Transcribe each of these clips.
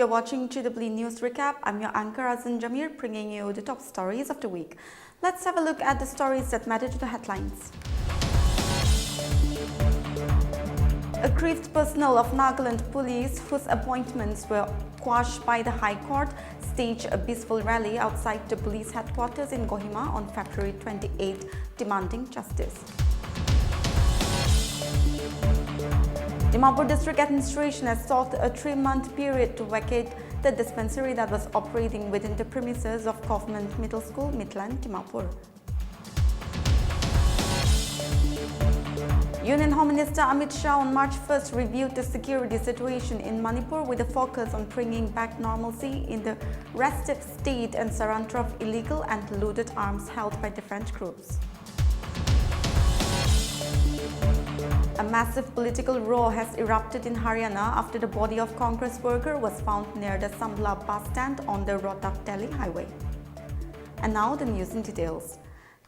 you're watching GEE News Recap. I'm your anchor Azin Jamir, bringing you the top stories of the week. Let's have a look at the stories that matter to the headlines. Aggrieved personnel of Nagaland Police, whose appointments were quashed by the High Court, staged a peaceful rally outside the police headquarters in Kohima on February 28, demanding justice. Dimapur District Administration has sought a 3-month period to vacate the dispensary that was operating within the premises of Government Middle School, Midland, Dimapur. Union Home Minister Amit Shah on March 1st reviewed the security situation in Manipur with a focus on bringing back normalcy in the restive state and surrender of illegal and looted arms held by different groups. A massive political row has erupted in Haryana after the body of Congress worker was found near the Sambla bus stand on the Rohtak-Delhi highway. And now the news in details.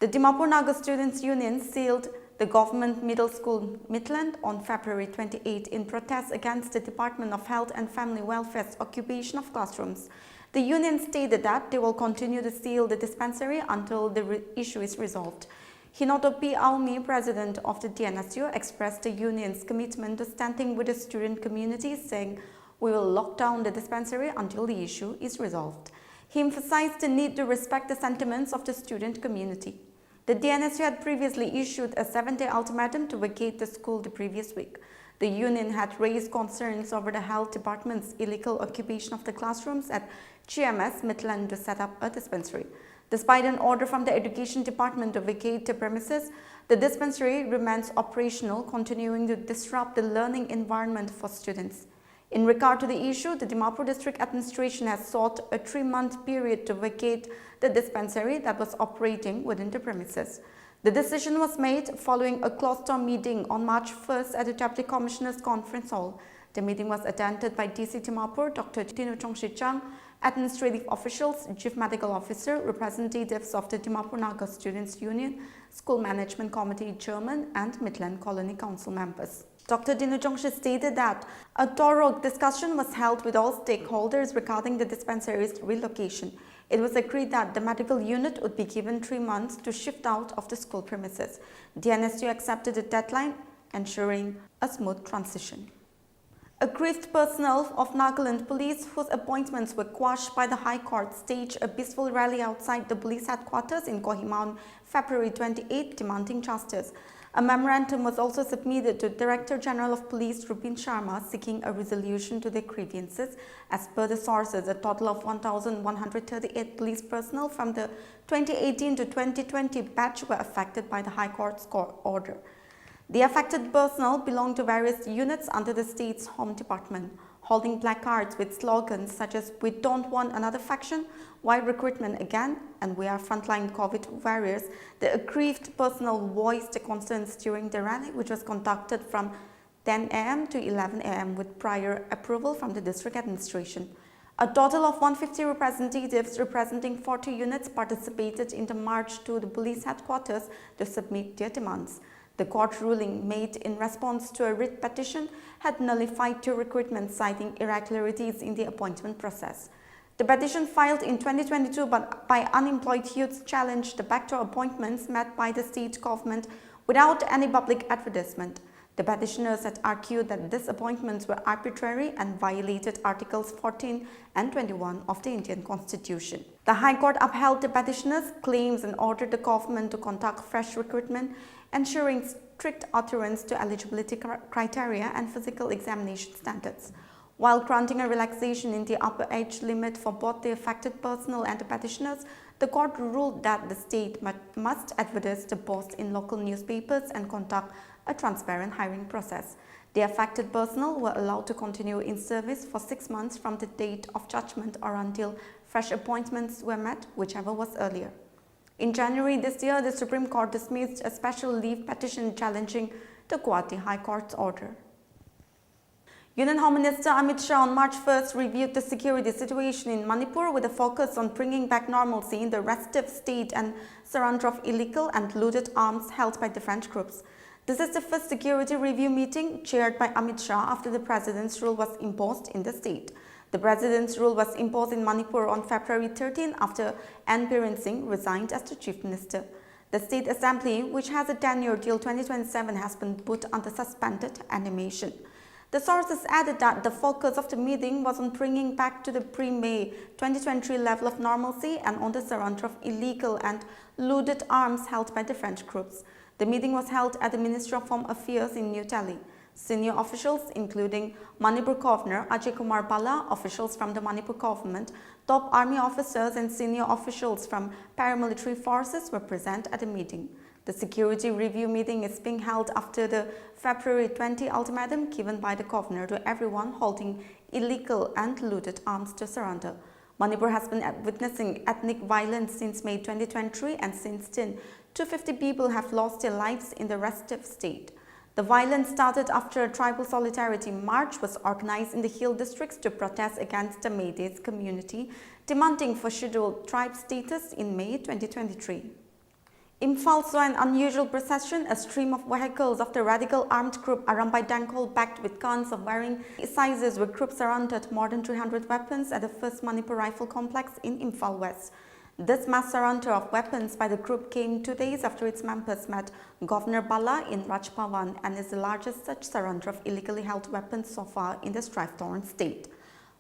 The Dimapur Naga Students' Union sealed the Government Middle School Midland on February 28 in protest against the Department of Health and Family Welfare's occupation of classrooms. The union stated that they will continue to seal the dispensary until the issue is resolved. Hinoto P. Aumi, president of the DNSU, expressed the union's commitment to standing with the student community, saying, "We will lock down the dispensary until the issue is resolved." He emphasized the need to respect the sentiments of the student community. The DNSU had previously issued a 7-day ultimatum to vacate the school the previous week. The union had raised concerns over the health department's illegal occupation of the classrooms at GMS Midland to set up a dispensary. Despite an order from the Education Department to vacate the premises, the dispensary remains operational, continuing to disrupt the learning environment for students. In regard to the issue, the Dimapur District Administration has sought a 3-month period to vacate the dispensary that was operating within the premises. The decision was made following a closed-door meeting on March 1st at the Deputy Commissioner's Conference Hall. The meeting was attended by DC Dimapur, Dr. Dinujong Shichang, administrative officials, chief medical officer, representatives of the Dimapur Naga Students' Union, School Management Committee chairman, and Midland Colony Council members. Dr. Dinujong stated that a thorough discussion was held with all stakeholders regarding the dispensary's relocation. It was agreed that the medical unit would be given 3 months to shift out of the school premises. The DNSU accepted the deadline, ensuring a smooth transition. Aggrieved personnel of Nagaland Police, whose appointments were quashed by the High Court, staged a peaceful rally outside the police headquarters in Kohima on February 28, demanding justice. A memorandum was also submitted to Director General of Police Rupin Sharma seeking a resolution to their grievances. As per the sources, a total of 1,138 police personnel from the 2018 to 2020 batch were affected by the High Court's order. The affected personnel belong to various units under the state's Home Department, holding placards with slogans such as "We don't want another faction," "Why recruitment again?" and "We are frontline COVID warriors." The aggrieved personnel voiced their concerns during the rally, which was conducted from 10 a.m. to 11 a.m. with prior approval from the district administration. A total of 150 representatives representing 40 units participated in the march to the police headquarters to submit their demands. The court ruling, made in response to a writ petition, had nullified the recruitment, citing irregularities in the appointment process. The petition, filed in 2022 by unemployed youths, challenged the backdoor appointments made by the state government without any public advertisement. The petitioners had argued that these appointments were arbitrary and violated Articles 14 and 21 of the Indian Constitution. The High Court upheld the petitioners' claims and ordered the government to conduct fresh recruitment, ensuring strict adherence to eligibility criteria and physical examination standards. While granting a relaxation in the upper age limit for both the affected personnel and the petitioners, the court ruled that the state must advertise the post in local newspapers and conduct a transparent hiring process. The affected personnel were allowed to continue in service for 6 months from the date of judgment or until fresh appointments were met, whichever was earlier. In January this year, the Supreme Court dismissed a special leave petition challenging the Guwahati High Court's order. Union Home Minister Amit Shah on March 1st reviewed the security situation in Manipur with a focus on bringing back normalcy in the restive state and surrender of illegal and looted arms held by different groups. This is the first security review meeting chaired by Amit Shah after the president's rule was imposed in the state. The president's rule was imposed in Manipur on February 13 after N. Biren Singh resigned as the chief minister. The state assembly, which has a tenure till 2027, has been put under suspended animation. The sources added that the focus of the meeting was on bringing back to the pre-May 2023 level of normalcy and on the surrender of illegal and looted arms held by different groups. The meeting was held at the Ministry of Home Affairs in New Delhi. Senior officials, including Manipur Governor Ajay Kumar Bala, officials from the Manipur government, top army officers and senior officials from paramilitary forces were present at the meeting. The security review meeting is being held after the February 20 ultimatum given by the governor to everyone holding illegal and looted arms to surrender. Manipur has been witnessing ethnic violence since May 2023, and since then, 250 people have lost their lives in the restive state. The violence started after a tribal solidarity march was organized in the hill districts to protest against the Meiteis community, demanding for scheduled tribe status in May 2023. Imphal saw an unusual procession. A stream of vehicles of the radical armed group Arambai Dangol, backed with guns of varying sizes, were group surrounded more than 300 weapons at the first Manipur Rifle Complex in Imphal West. This mass surrender of weapons by the group came 2 days after its members met Governor Bala in Raj Bhavan and is the largest such surrender of illegally held weapons so far in the strife-torn state.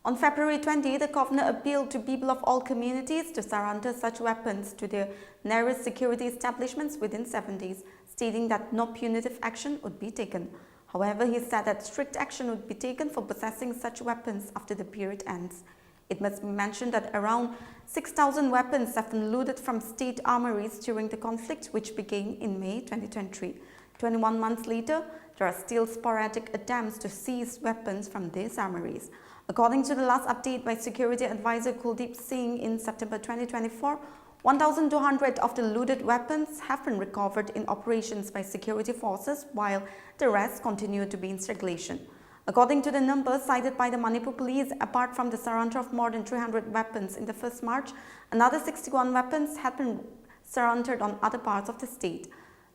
On February 20, the governor appealed to people of all communities to surrender such weapons to their nearest security establishments within 7 days, stating that no punitive action would be taken. However, he said that strict action would be taken for possessing such weapons after the period ends. It must be mentioned that around 6,000 weapons have been looted from state armories during the conflict, which began in May 2023. 21 months later, there are still sporadic attempts to seize weapons from these armories. According to the last update by Security Advisor Kuldeep Singh in September 2024, 1,200 of the looted weapons have been recovered in operations by security forces, while the rest continue to be in circulation. According to the numbers cited by the Manipur police, apart from the surrender of more than 300 weapons in the first March, another 61 weapons had been surrendered on other parts of the state.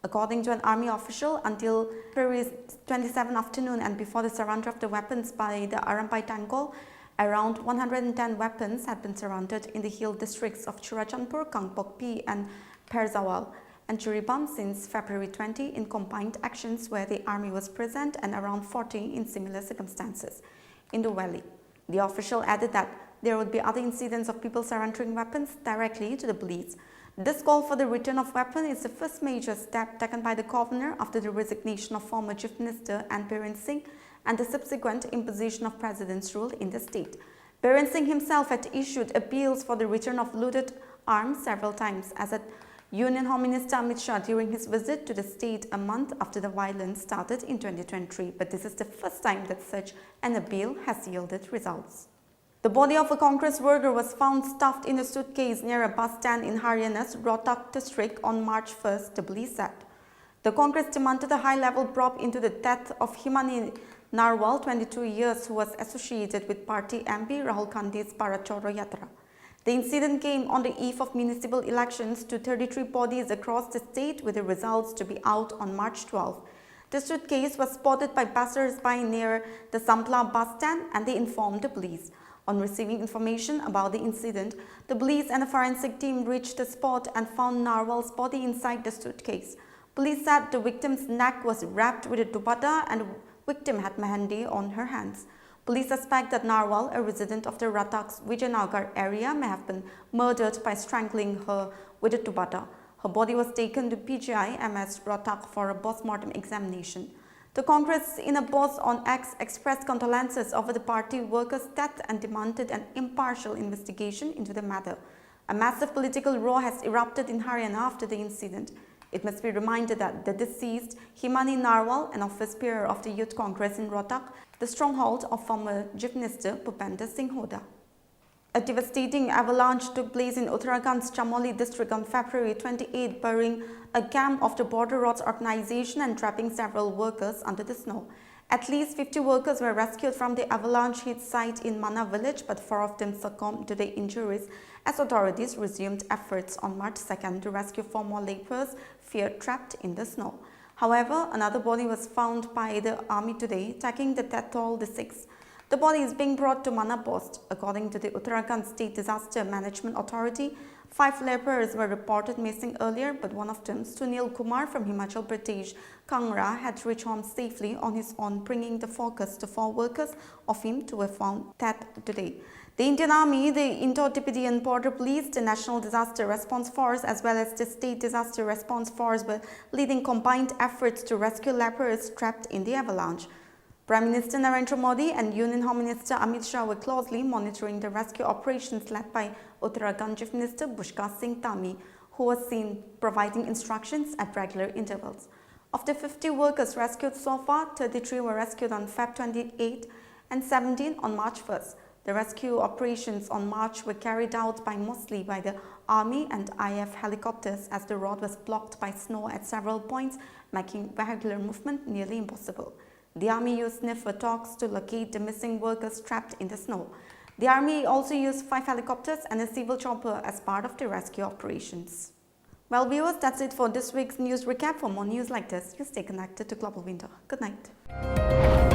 According to an army official, until February 27 afternoon and before the surrender of the weapons by the Arambai Dangol, around 110 weapons had been surrendered in the hill districts of Churachandpur, Kangpokpi and Perzawal and Churibam since February 20 in combined actions where the army was present, and around 40 in similar circumstances in the valley. The official added that there would be other incidents of people surrendering weapons directly to the police. This call for the return of weapons is the first major step taken by the governor after the resignation of former Chief Minister N. Biren Singh and the subsequent imposition of President's rule in the state. Biren Singh himself had issued appeals for the return of looted arms several times, as had Union Home Minister Amit Shah during his visit to the state a month after the violence started in 2023. But this is the first time that such an appeal has yielded results. The body of a Congress worker was found stuffed in a suitcase near a bus stand in Haryana's Rohtak district on March 1st, the police said. The Congress demanded a high-level probe into the death of Himani Narwal, 22 years, who was associated with party MP Rahul Gandhi's Bharat Jodo Yatra. The incident came on the eve of municipal elections to 33 bodies across the state, with the results to be out on March 12. The suitcase was spotted by passers-by near the Sampla bus stand, and they informed the police. On receiving information about the incident, the police and a forensic team reached the spot and found Narwal's body inside the suitcase. Police said the victim's neck was wrapped with a dupatta and the victim had mehendi on her hands. Police suspect that Narwal, a resident of the Rohtak's Vijayanagar area, may have been murdered by strangling her with a dupatta. Her body was taken to PGI MS Rohtak for a post-mortem examination. The Congress, in a post on X, expressed condolences over the party workers' death and demanded an impartial investigation into the matter. A massive political row has erupted in Haryana after the incident. It must be reminded that the deceased, Himani Narwal, an office bearer of the Youth Congress in Rohtak, the stronghold of former Chief Minister Bhupender Singh Hooda. A devastating avalanche took place in Uttarakhand's Chamoli district on February 28, burying a camp of the Border Roads Organization and trapping several workers under the snow. At least 50 workers were rescued from the avalanche-hit site in Mana village, but 4 of them succumbed to their injuries as authorities resumed efforts on March 2nd to rescue 4 more laborers feared trapped in the snow. However, another body was found by the army today, taking the death toll to 6. The body is being brought to Manna Post. According to the Uttarakhand State Disaster Management Authority, 5 laborers were reported missing earlier, but one of them, Sunil Kumar from Himachal Pradesh, Kangra, had reached home safely on his own, bringing the focus to 4 workers of him to have found death today. The Indian Army, the Indo-Tibetan Border Police, the National Disaster Response Force as well as the State Disaster Response Force were leading combined efforts to rescue laborers trapped in the avalanche. Prime Minister Narendra Modi and Union Home Minister Amit Shah were closely monitoring the rescue operations led by Uttarakhand Chief Minister Pushkar Singh Dhami, who was seen providing instructions at regular intervals. Of the 50 workers rescued so far, 33 were rescued on Feb 28 and 17 on March 1st. The rescue operations on March were carried out mostly by the Army and IF helicopters as the road was blocked by snow at several points, making vehicular movement nearly impossible. The Army used sniffer dogs to locate the missing workers trapped in the snow. The Army also used 5 helicopters and a civil chopper as part of the rescue operations. Well viewers, that's it for this week's news recap. For more news like this, you stay connected to Global Window. Good night.